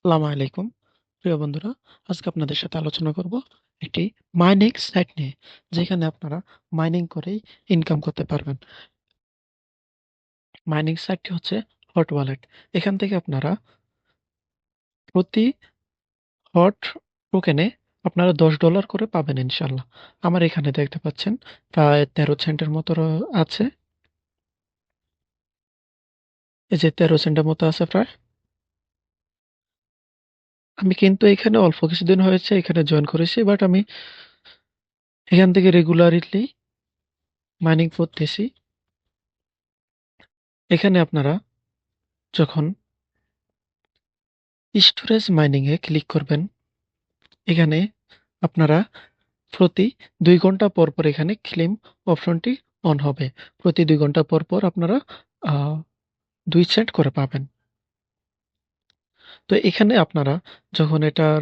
আসসালামু আলাইকুম প্রিয় বন্ধুরা। আজকে আপনাদের সাথে আলোচনা করব একটি মাইনিং সাইট নিয়ে, যেখানে আপনারা মাইনিং করেই ইনকাম করতে পারবেন। মাইনিং সাইটটি হচ্ছে হট ওয়ালেট। এখান থেকে আপনারা প্রতি হট টোকেনে আপনারা $10 করে পাবেন ইনশাল্লাহ। আমার এখানে দেখতে পাচ্ছেন প্রায় 13 সেন্টের মতো আছে। এই যে 13 সেন্টের মতো আছে প্রায়। আমি কিন্তু এখানে অল্প কিছুদিন হয়েছে এখানে জয়েন করেছি, বাট আমি এখান থেকে রেগুলারলি মাইনিং করতেছি। এখানে আপনারা যখন স্টোরেজ মাইনিং এ ক্লিক করবেন, এখানে আপনারা প্রতি 2 ঘন্টা পর পর এখানে ক্লেম অপশনটি অন হবে। প্রতি 2 ঘন্টা পর পর আপনারা 2 সেন্ট করে পাবেন। তো এখানে আপনারা যখন এটার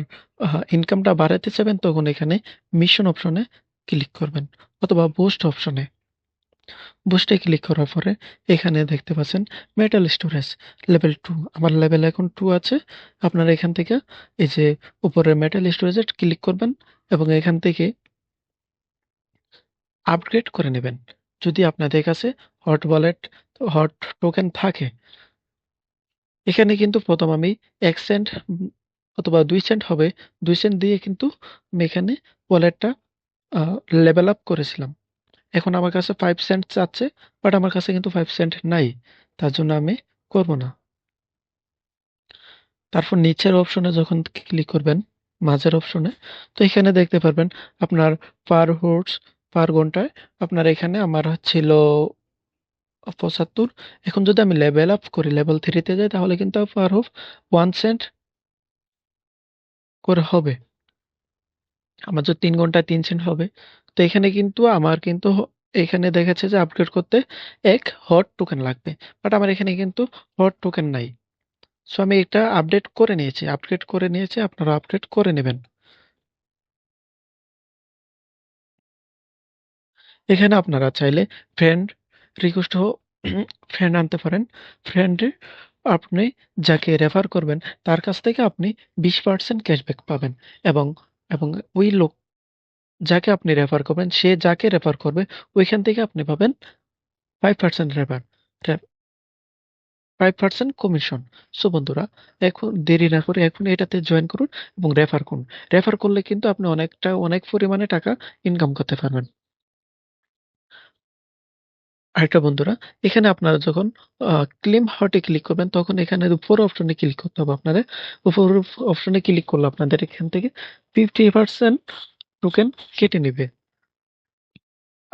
ইনকামটা বাড়াতে চাবেন, তখন এখানে মিশন অপশনে ক্লিক করবেন অথবা বুস্ট অপশনে। বুস্টে ক্লিক করার পরে এখানে দেখতে পাচ্ছেন মেটাল স্টোরেজ লেভেল 2। আমার লেভেল এখন 2 আছে। আপনারা এখান থেকে এই যে উপরের মেটাল স্টোরেজে ক্লিক করবেন এবং এখান থেকে আপগ্রেড করে নেবেন। যদি আপনাদের কাছে হট ওয়ালেট হট টোকেন থাকে, এখানে কিন্তু প্রথম আমি 1 সেন্ট অথবা 2 সেন্ট হবে, 2 সেন্ট দিয়ে কিন্তু আমি এখানে ওয়ালেটটা লেভেল আপ করেছিলাম। এখন আমার কাছে 5 সেন্ট চাচ্ছে, বাট আমার কাছে কিন্তু 5 সেন্ট নাই, তার জন্য আমি করব না। তারপর নিচের অপশনে যখন ক্লিক করবেন, মাঝের অপশনে, তো এখানে দেখতে পারবেন আপনার পার হোর্স পার ঘন্টায় আপনার এখানে আমার ছিল 75। এখন যদি আমি লেভেল আপ করি, লেভেল 3-তে যাই, তাহলে কিন্তু পার হোপ 1 সেন্ট করে হবে। আমার যদি 3 ঘন্টায় 3 সেন্ট হবে, তো এখানে কিন্তু আমার কিন্তু এখানে দেখাচ্ছে যে আপগ্রেড করতে এক হট টোকেন লাগবে, বাট আমার এখানে কিন্তু হট টোকেন নাই। সো আমি এটা আপডেট করে নিয়েছি, আপগ্রেড করে নিয়েছি, আপনারা আপডেট করে নেবেন। এখানে আপনারা চাইলে ফ্রেন্ড রিকোয়েস্ট ফ্রেন্ড আনতে পারেন। ফ্রেন্ডে আপনি যাকে রেফার করবেন তার কাছ থেকে আপনি 20% ক্যাশব্যাক পাবেন, এবং এবং ওই লোক যাকে আপনি রেফার করবেন, সে যাকে রেফার করবে, ওইখান থেকে আপনি পাবেন 5% রেফার 5% কমিশন। সো বন্ধুরা, এখন দেরি না করে এখন এটাতে জয়েন করুন এবং রেফার করুন। রেফার করলে কিন্তু আপনি অনেক পরিমাণে টাকা ইনকাম করতে পারবেন। আরেকটা বন্ধুরা, এখানে আপনারা যখন ক্লেম হটে ক্লিক করবেন, তখন এখানে উপর অপশনে ক্লিক করতে হবে আপনাদের। উপর অপশনে ক্লিক করলে আপনাদের এখান থেকে 50% টোকেন কেটে নেবে।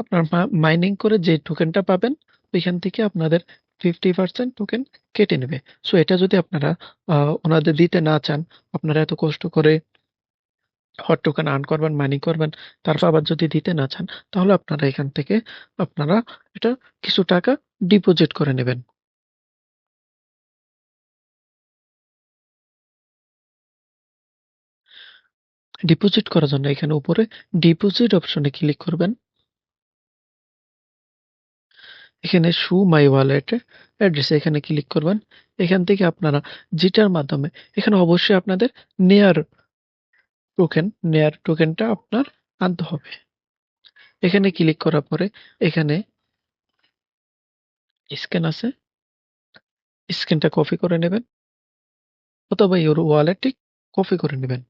আপনার মাইনিং করে যে টোকেনটা পাবেন, ওইখান থেকে আপনাদের 50% টোকেন কেটে নেবে। সো এটা যদি আপনারা ওনাদের দিতে না চান, আপনারা এত কষ্ট করে হট টোকেন আর্ন করবেন, মাইনিং করবেন, তারপর আবার যদি দিতে না চান, তাহলে আপনারা এখান থেকে আপনারা এটা কিছু টাকা ডিপোজিট করে নেবেন। ডিপোজিট করার জন্য এখানে উপরে ডিপোজিট অপশনে ক্লিক করবেন। এখানে শু মাই ওয়ালেট অ্যাড্রেস এখানে ক্লিক করবেন। এখান থেকে আপনারা যেটার মাধ্যমে, এখানে অবশ্যই আপনাদের নেয়ার নেয়ার টোকেনটা আপনার আনতে হবে। এখানে ক্লিক করার পরে এখানে স্ক্যান আছে, স্ক্যানটা কপি করে নেবেন অথবা ইউর ওয়ালেটটি কপি করে নেবেন।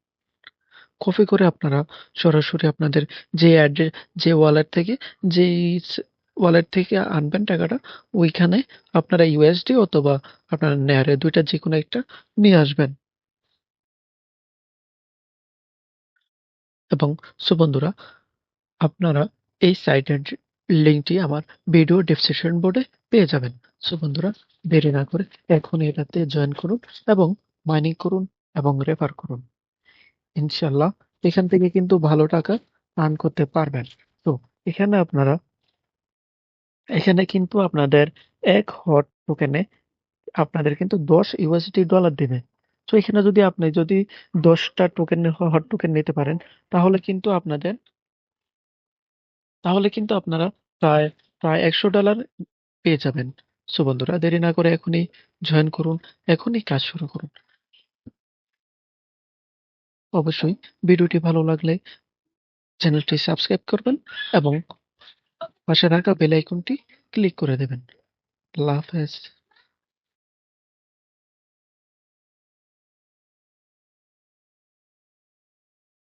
কপি করে আপনারা সরাসরি আপনাদের যে অ্যাড্রেস, যে ওয়ালেট থেকে, যেই ওয়ালেট থেকে আনবেন টাকাটা, ওইখানে আপনারা ইউএসডি অথবা আপনার নেয়ারে দুইটা যে কোনো একটা নিয়ে আসবেন। এবং সো বন্ধুরা, আপনারা এই সাইটের লিঙ্কটি আমার ভিডিও ডেসক্রিপশন বোর্ডে পেয়ে যাবেন। সো বন্ধুরা, দেরি না করে এখন এটাতে জয়েন করুন এবং মাইনিং করুন এবং রেফার করুন। ইনশাল্লাহ এখান থেকে কিন্তু ভালো টাকা আর্ন করতে পারবেন। তো এখানে আপনারা এখানে কিন্তু আপনাদের এক হট টোকেনে আপনাদের কিন্তু 10 USD দিবে। তো এখানে যদি আপনি 10টা টোকেন হট টোকেন নিতে পারেন, তাহলে কিন্তু আপনারা প্রায় প্রায় $100 পেয়ে যাবেন। সো বন্ধুরা, দেরি না করে এখনই জয়েন করুন, এখনই কাজ শুরু করুন। অবশ্যই ভিডিওটি ভালো লাগলে চ্যানেলটি সাবস্ক্রাইব করবেন এবং পাশে থাকা বেল আইকনটি ক্লিক করে দেবেন। আল্লাহ হাফেজ।